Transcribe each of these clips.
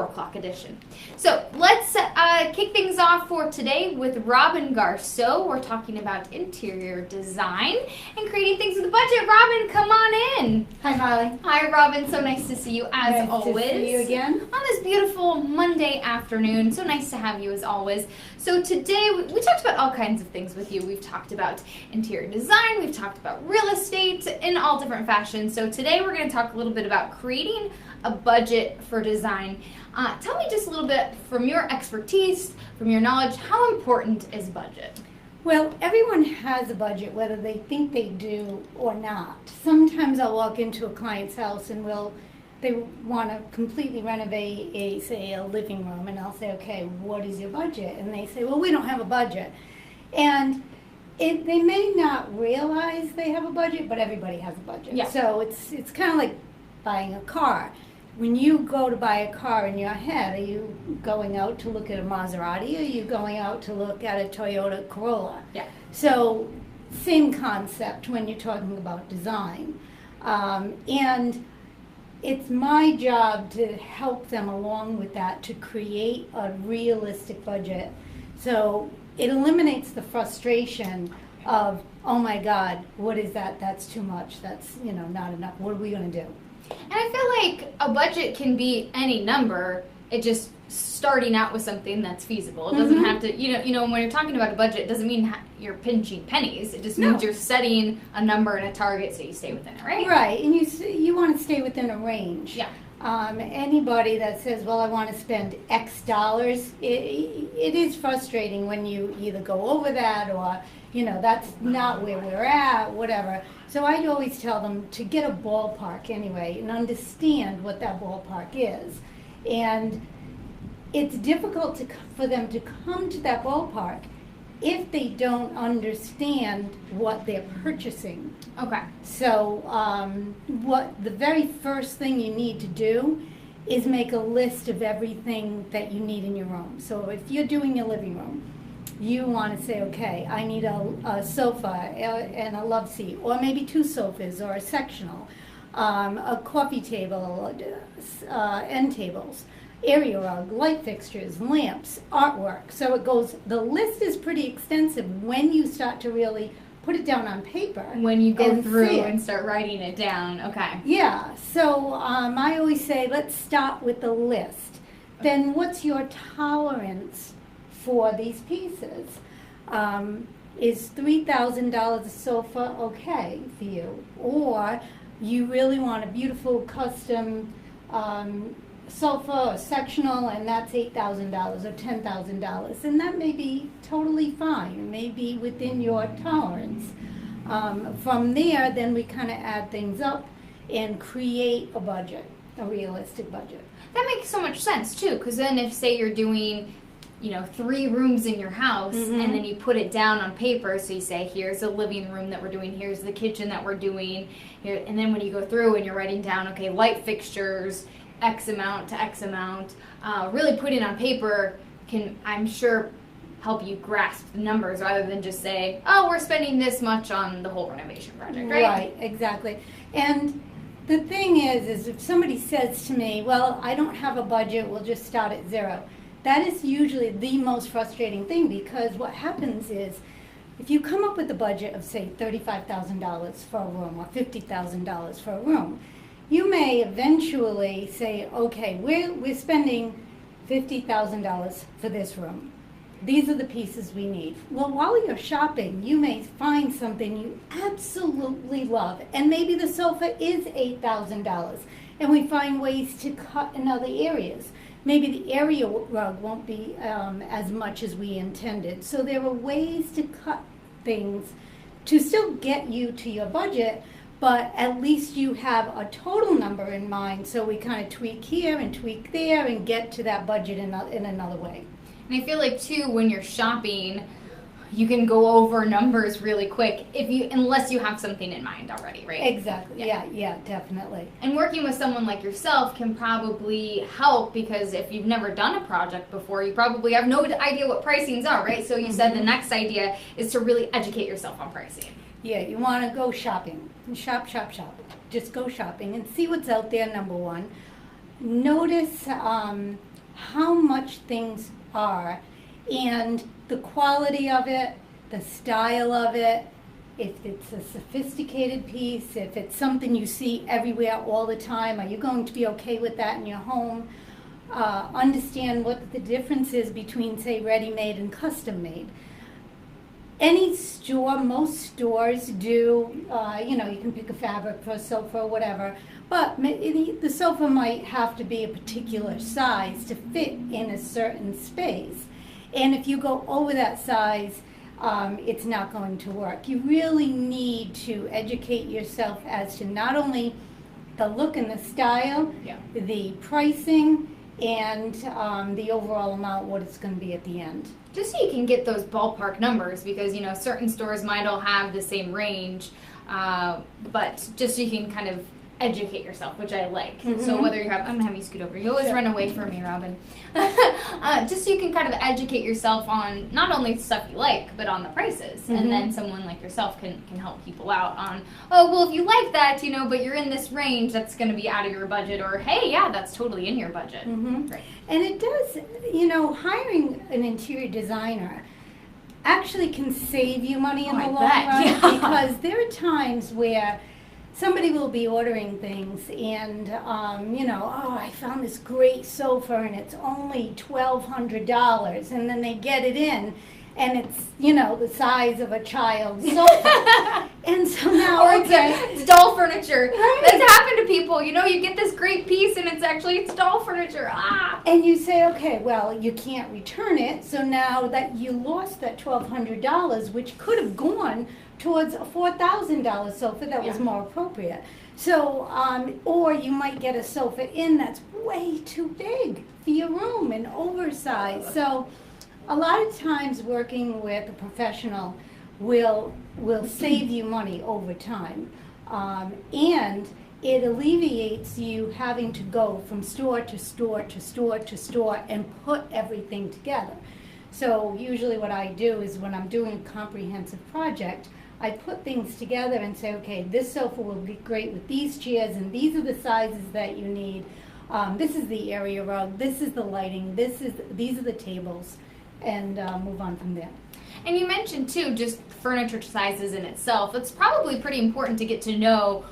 4 o'clock edition. So let's kick things off for today with Robin Garceau. We're talking about interior design and creating things with a budget. Robin, come on in. Hi, Molly. Hi, Robin. So nice to see you as always. Nice to see you again. On this beautiful Monday afternoon. So nice to have you as always. So today we talked about all kinds of things with you. We've talked about interior design. We've talked about real estate in all different fashions. So today we're going to talk a little bit about creating a budget for design. Tell me just a little bit from your expertise, from your knowledge, how important is budget? Well, everyone has a budget, whether they think they do or not. Sometimes I'll walk into a client's house and they want to completely renovate a living room, and I'll say, okay, what is your budget? And they say, well, we don't have a budget. And they may not realize they have a budget, but everybody has a budget. Yeah. So it's kind of like buying a car. When you go to buy a car in your head, are you going out to look at a Maserati, or are you going out to look at a Toyota Corolla? Yeah. So same concept when you're talking about design. And it's my job to help them along with that to create a realistic budget. So it eliminates the frustration of, oh my God, what is that? That's too much. That's, not enough. What are we going to do? And I feel like a budget can be any number. It just starting out with something that's feasible. It doesn't have to, when you're talking about a budget, it doesn't mean you're pinching pennies. It just means you're setting a number and a target so you stay within it, right? Right, and you want to stay within a range. Yeah. Anybody that says, well, I want to spend X dollars, it is frustrating when you either go over that or, that's not where we're at, whatever. So I always tell them to get a ballpark anyway and understand what that ballpark is. And it's difficult for them to come to that ballpark if they don't understand what they're purchasing. Okay. So what the very first thing you need to do is make a list of everything that you need in your room. So if you're doing your living room, you want to say, okay, I need a sofa and a love seat, or maybe 2 sofas or a sectional, a coffee table, end tables, area rug, light fixtures, lamps, artwork. So it goes, the list is pretty extensive when you start to really put it down on paper. When you go through and start writing it down, okay. Yeah, so I always say, let's start with the list. Then what's your tolerance for these pieces? Is $3,000 a sofa okay for you? Or you really want a beautiful custom sofa or sectional, and that's $8,000 or $10,000, and that may be totally fine, maybe within your tolerance. From there, then we kind of add things up and create a budget, a realistic budget. That makes so much sense too, because then if, say, you're doing 3 rooms in your house, and then you put it down on paper, so you say, here's the living room that we're doing, here's the kitchen that we're doing, here, and then when you go through and you're writing down, okay, light fixtures, X amount to X amount, really putting on paper can, I'm sure, help you grasp the numbers rather than just say, oh, we're spending this much on the whole renovation project, right? Right, exactly. And the thing is if somebody says to me, well, I don't have a budget, we'll just start at 0. That is usually the most frustrating thing, because what happens is if you come up with a budget of, say, $35,000 for a room or $50,000 for a room, you may eventually say, okay, we're spending $50,000 for this room. These are the pieces we need. Well, while you're shopping, you may find something you absolutely love, and maybe the sofa is $8,000, and we find ways to cut in other areas. Maybe the area rug won't be as much as we intended. So there are ways to cut things to still get you to your budget, but at least you have a total number in mind, so we kind of tweak here and tweak there and get to that budget in another way. And I feel like, too, when you're shopping, you can go over numbers really quick unless you have something in mind already, right? Exactly. Yeah, definitely. And working with someone like yourself can probably help, because if you've never done a project before, you probably have no idea what pricings are, right? So you said the next idea is to really educate yourself on pricing. Yeah, you want to go shopping. Shop. Just go shopping and see what's out there, number one. Notice how much things are and the quality of it, the style of it, if it's a sophisticated piece, if it's something you see everywhere all the time, are you going to be okay with that in your home? Understand what the difference is between, say, ready-made and custom-made. Any store, most stores do, you know, you can pick a fabric for a sofa or whatever, but the sofa might have to be a particular size to fit in a certain space. And if you go over that size, it's not going to work. You really need to educate yourself as to not only the look and the style, the pricing, and the overall amount, what it's going to be at the end. Just so you can get those ballpark numbers, because, you know, certain stores might all have the same range, but just so you can kind of educate yourself, which I like. Mm-hmm. So whether you have, I'm gonna have you scoot over. You always run away from me, Robin. Just so you can kind of educate yourself on not only stuff you like, but on the prices. Mm-hmm. And then someone like yourself can help people out on, oh, well, if you like that, you know, but you're in this range, that's gonna be out of your budget, or hey, yeah, that's totally in your budget. Mm-hmm. Right. And it does, you know, hiring an interior designer actually can save you money in the long run, because there are times where somebody will be ordering things and, you know, oh, I found this great sofa and it's only $1,200, and then they get it in and it's, you know, the size of a child's sofa. And so now, or it's doll furniture. Right. That's happened to people. You know, you get this great piece and it's doll furniture. Ah! And you say, okay, well, you can't return it. So now that you lost that $1,200, which could have gone towards a $4,000 sofa that was more appropriate. So, or you might get a sofa in that's way too big for your room and oversized. So a lot of times working with a professional will save you money over time. And it alleviates you having to go from store to store to store to store and put everything together. So usually what I do is when I'm doing a comprehensive project, I put things together and say, okay, this sofa will be great with these chairs, and these are the sizes that you need. This is the area rug, this is the lighting, these are the tables, and move on from there. And you mentioned too, just furniture sizes in itself. It's probably pretty important to get to know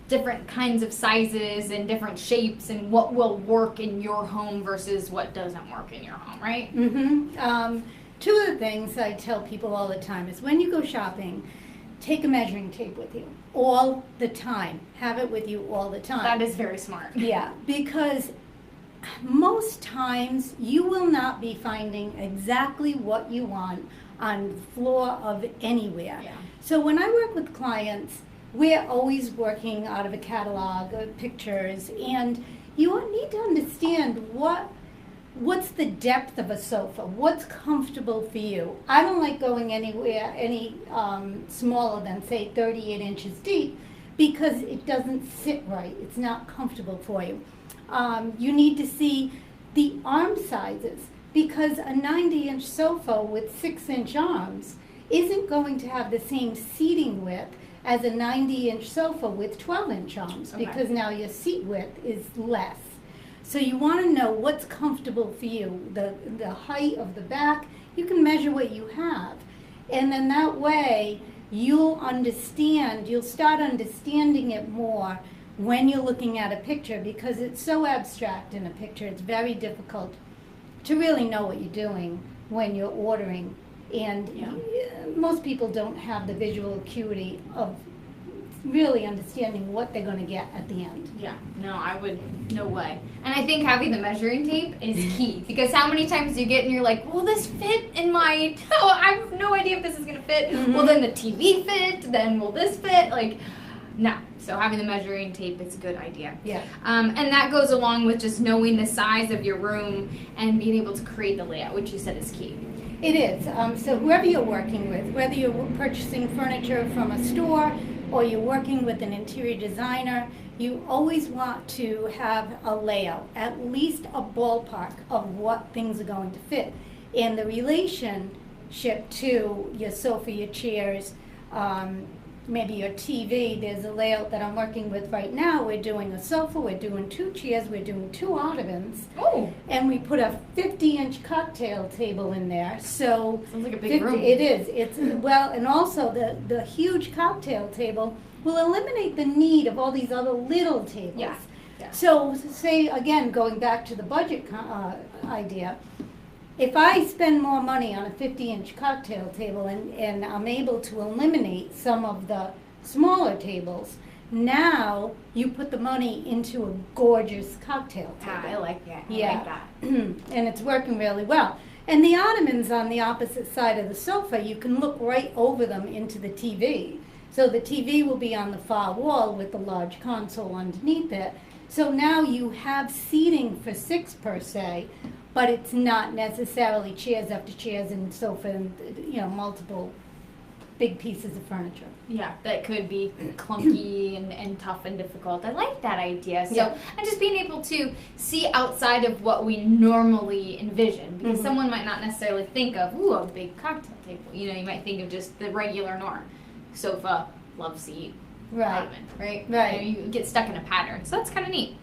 different kinds of sizes and different shapes and what will work in your home versus what doesn't work in your home, right? Mm-hmm. Two of the things I tell people all the time is when you go shopping, take a measuring tape with you all the time. Have it with you all the time. That is very smart. Yeah, because most times you will not be finding exactly what you want on the floor of anywhere. Yeah. So when I work with clients, we're always working out of a catalog of pictures, and you need to understand what's the depth of a sofa, what's comfortable for you. I don't like going anywhere any smaller than, say, 38 inches deep, because it doesn't sit right. It's not comfortable for you. You need to see the arm sizes, because a 90-inch sofa with 6-inch arms isn't going to have the same seating width as a 90-inch sofa with 12-inch arms, because now your seat width is less. So you want to know what's comfortable for you, the height of the back. You can measure what you have. And then that way you'll start understanding it more when you're looking at a picture, because it's so abstract in a picture. It's very difficult to really know what you're doing when you're ordering. And most people don't have the visual acuity of really understanding what they're going to get at the end. Yeah, no way. And I think having the measuring tape is key, because how many times you get and you're like, will this fit in my, I have no idea if this is going to fit. Mm-hmm. Will then the TV fit? Then will this fit? Like, no. So having the measuring tape is a good idea. Yeah. And that goes along with just knowing the size of your room and being able to create the layout, which you said is key. It is. So whoever you're working with, whether you're purchasing furniture from a store or you're working with an interior designer, you always want to have a layout, at least a ballpark of what things are going to fit. And the relationship to your sofa, your chairs, maybe your TV, there's a layout that I'm working with right now. We're doing a sofa, we're doing 2 chairs, we're doing 2 ottomans. Oh, And we put a 50-inch cocktail table in there. So sounds like a big room. it is. It's well, and also the huge cocktail table will eliminate the need of all these other little tables. Yeah. Yeah. So say again, going back to the budget idea, if I spend more money on a 50-inch cocktail table and I'm able to eliminate some of the smaller tables, now you put the money into a gorgeous cocktail table. I like that. I Yeah. like that. And it's working really well. And the ottomans on the opposite side of the sofa, you can look right over them into the TV. So the TV will be on the far wall with the large console underneath it. So now you have seating for 6 per se, but it's not necessarily chairs after chairs and sofa and, multiple big pieces of furniture. Yeah, that could be clunky and tough and difficult. I like that idea. So, Yeah. and just being able to see outside of what we normally envision, because someone might not necessarily think of, ooh, a big cocktail table. You might think of just the regular norm. Sofa, love seat, Right. ottoman, right? Right. You get stuck in a pattern. So that's kind of neat.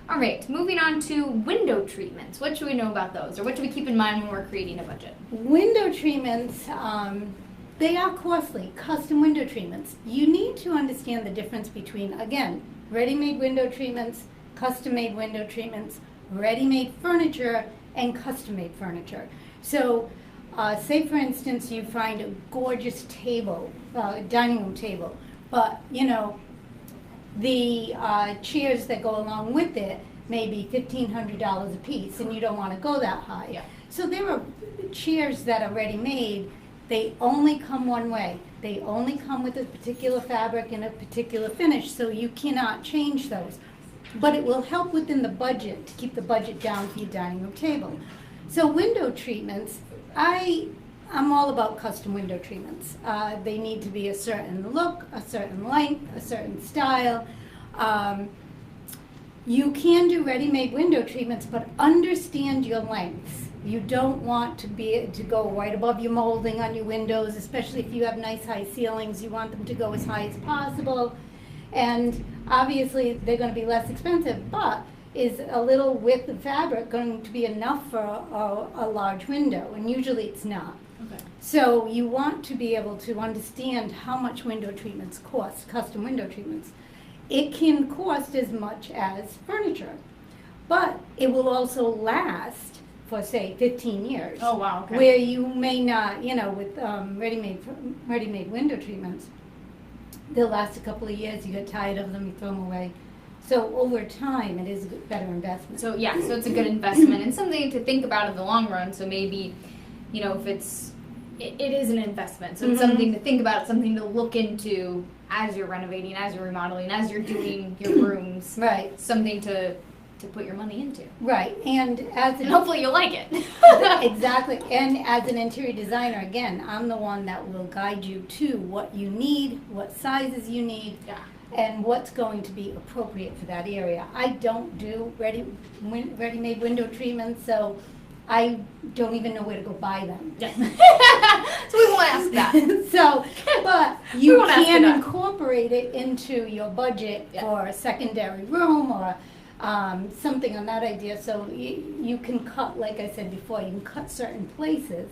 All right, moving on to window treatments. What should we know about those? Or what should we keep in mind when we're creating a budget? Window treatments, they are costly, custom window treatments. You need to understand the difference between, again, ready-made window treatments, custom-made window treatments, ready-made furniture, and custom-made furniture. So, say for instance you find a gorgeous table, dining room table, but the chairs that go along with it may be $1,500 a piece, and you don't want to go that high. Yeah. So there are chairs that are ready-made. They only come one way. They only come with a particular fabric and a particular finish, so you cannot change those. But it will help within the budget to keep the budget down for your dining room table. So window treatments, I'm all about custom window treatments. They need to be a certain look, a certain length, a certain style. You can do ready-made window treatments, but understand your lengths. You don't want to go right above your molding on your windows, especially if you have nice high ceilings. You want them to go as high as possible. And obviously they're going to be less expensive, but is a little width of fabric going to be enough for a large window? And usually it's not. Okay. So you want to be able to understand how much window treatments cost, custom window treatments. It can cost as much as furniture, but it will also last for, say, 15 years. Oh, wow, okay. Where you may not, with ready-made window treatments, they'll last a couple of years, you get tired of them, you throw them away. So over time, it is a better investment. So yeah, so it's a good investment and something to think about in the long run. So maybe, if it is an investment. So it's something to think about, something to look into as you're renovating, as you're remodeling, as you're doing your rooms. Right. Something to put your money into. Right. And hopefully you'll like it. Exactly. And as an interior designer, again, I'm the one that will guide you to what you need, what sizes you need. Yeah. And what's going to be appropriate for that area. I don't do ready-made window treatments, so I don't even know where to go buy them. Yeah. So we won't ask that. But you can incorporate it into your budget for a secondary room or something on that idea. So you can cut, like I said before, you can cut certain places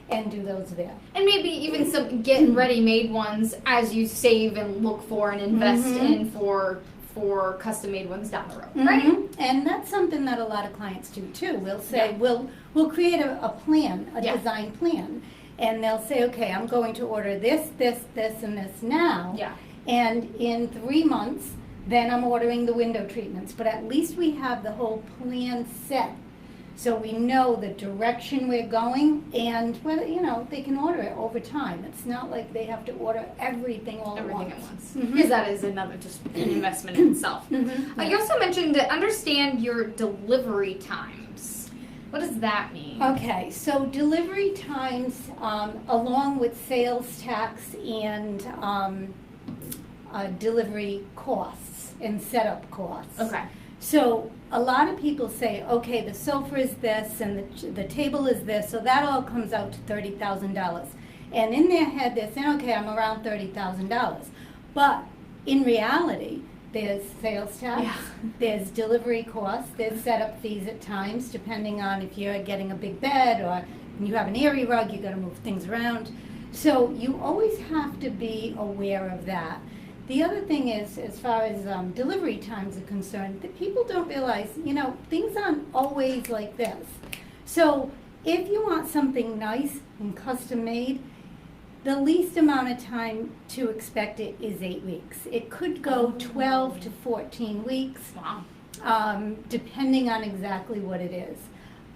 and do those there. And maybe even some get ready-made ones as you save and look for and invest in for custom-made ones down the road, right? And that's something that a lot of clients do too. We'll say, we'll create a plan, a design plan, and they'll say, okay, I'm going to order this, this, this, and this now. Yeah. And in 3 months, then I'm ordering the window treatments. But at least we have the whole plan set. So we know the direction we're going, and whether they can order it over time. It's not like they have to order everything at once. Because that is another just an investment in itself. You also mentioned to understand your delivery times. What does that mean? Okay, so delivery times, along with sales tax and delivery costs and setup costs. Okay. So a lot of people say, okay, the sofa is this and the table is this, so that all comes out to $30,000. And in their head, they're saying, okay, I'm around $30,000. But in reality, there's sales tax, there's delivery costs, there's setup fees at times, depending on if you're getting a big bed or you have an airy rug, you got to move things around. So you always have to be aware of that. The other thing is, as far as delivery times are concerned, that people don't realize, things aren't always like this. So if you want something nice and custom made, the least amount of time to expect it is 8 weeks. It could go 12 to 14 weeks, depending on exactly what it is.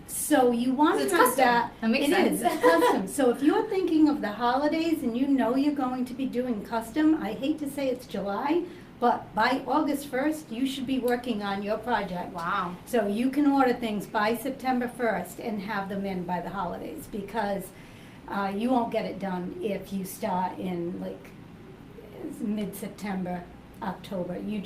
So you want to have that. That makes sense. It is custom. So if you're thinking of the holidays and you're going to be doing custom, I hate to say it's July, but by August 1st, you should be working on your project. Wow. So you can order things by September 1st and have them in by the holidays, because you won't get it done if you start in like mid-September, October. You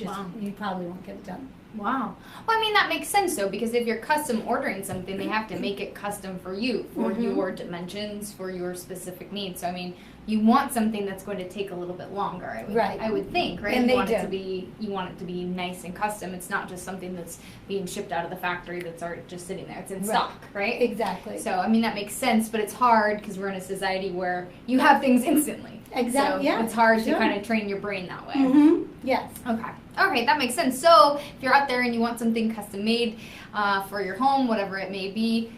probably won't get it done. Wow. Well, I mean, that makes sense, though, because if you're custom ordering something, they have to make it custom for you, for your dimensions, for your specific needs. So, I mean, you want something that's going to take a little bit longer, I would think, right? And you want it to be nice and custom. It's not just something that's being shipped out of the factory that's already just sitting there. It's in stock, right? Exactly. So, I mean, that makes sense, but it's hard because we're in a society where you have things instantly. Exactly. So it's hard to kind of train your brain that way. Yes. Okay, that makes sense. So if you're out there and you want something custom made for your home, whatever it may be,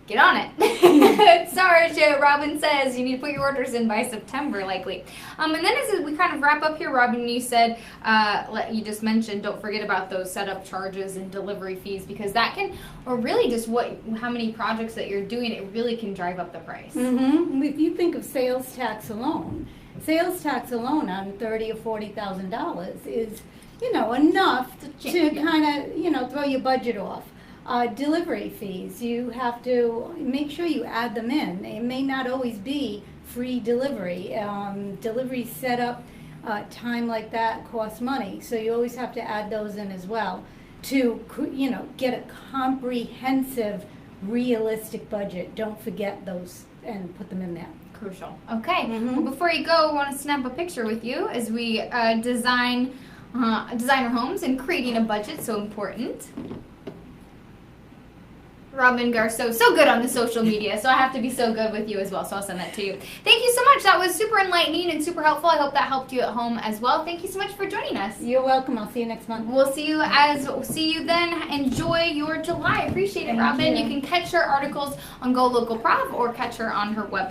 get on it. Sorry, Robin says you need to put your orders in by September, likely. And then as we kind of wrap up here, Robin, you said, you just mentioned, don't forget about those setup charges and delivery fees, because that can, or really just how many projects that you're doing, it really can drive up the price. If you think of sales tax alone on $30,000 or $40,000 is, enough to kind of, throw your budget off. Delivery fees, you have to make sure you add them in. It may not always be free delivery. Delivery setup, time like that costs money, so you always have to add those in as well to, get a comprehensive, realistic budget. Don't forget those and put them in there. Crucial. Okay. Well, before you go, I want to snap a picture with you as we design our homes, and creating a budget, so important. Robin Garceau, so good on the social media, so I have to be so good with you as well, so I'll send that to you. Thank you so much. That was super enlightening and super helpful. I hope that helped you at home as well. Thank you so much for joining us. You're welcome. I'll see you next month. We'll see you then. Enjoy your July. Appreciate it, Robin. You can catch her articles on Go Local Prov or catch her on her website.